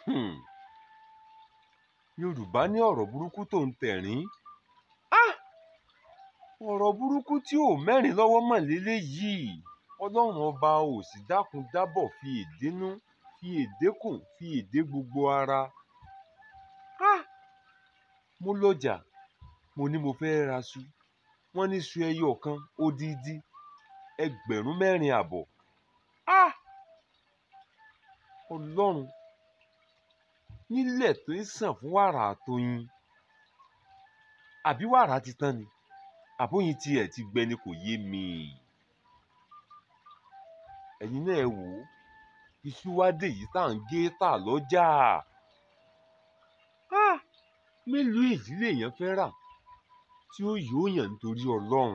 Hmm. Yorùbá ní ọ̀rọ̀ burúkú tó ń tẹ̀rín. Ọ̀rọ̀ burúkú tí ò mẹ́rin lọ́wọ́ mọ̀ lélẹ́yìí. Ọlọ́run ọba ò sì dákun dábọ̀ fi èdénú, fi èdékùn, fi èdé gbogbo ara. Mo lọ́jà, mo ní mo fẹ́ ra iṣu. Wọ́n ní iṣu ẹyọ kan odidi ẹgbẹ̀rún 4.5. Ọlọ́run, nílẹ̀ tó ń sàn fún wàrà àtoyin, àbí wàrà ti tán ni, àbóyin tiẹ̀ ti gbẹ ni kò yé mi. Ẹ̀yin náà ẹ wò ó, iṣu wá dé yìí tá à ń gé tà lọ́jà. Mélòó èyí lèèyàn fẹ́ rà tí ó yóò yàn nítorí Ọlọ́run.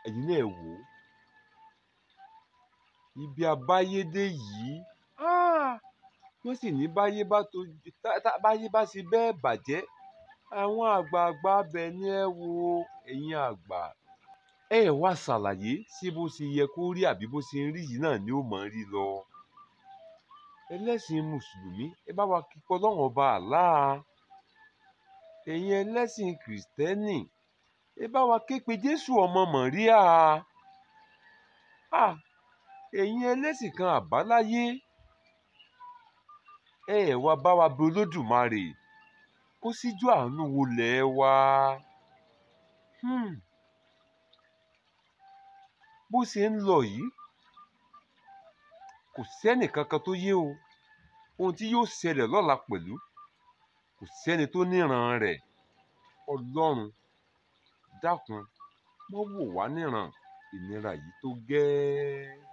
Ẹ̀yin náà ẹ wò ó, ibi abáyédé yìí, wọ́n sì ní báyé bá ṣe bẹ́ẹ̀ bàjẹ́, àwọn àgbààgbà abẹ ni ẹ wo. Ẹ̀yin àgbà, ẹ wá ṣàlàyé sí bó ṣe yẹ kó rí àbí bó ṣe ń rí yìí náà ni ó mọ̀ rí lọ. Ẹlẹ́sìn mùsùlùmí, ẹ bá wa kíkọ́ Ọlọ́run ọba Allah. Ẹ̀yin ẹlẹ́sìn kìrìsìtẹ́nì, ẹ bá wa ké pe Jésù ọmọ Màríà. Ẹ̀yin ẹlẹ́sìn kan àbáláyé, ẹ wá bá wa bẹ Olódùmarè kó síjú àánú wọlẹ̀ wa. Bó ṣe ń lọ yìí, kò sẹ́nì kankan tó yé o. Ohun tí yóò ṣẹlẹ̀ lọ́la pẹ̀lú, kò sẹ́ni tó níran rẹ̀. Ọlọ́run dákun, má wò wá níran, ìnira yìí tó gẹ́ẹ́.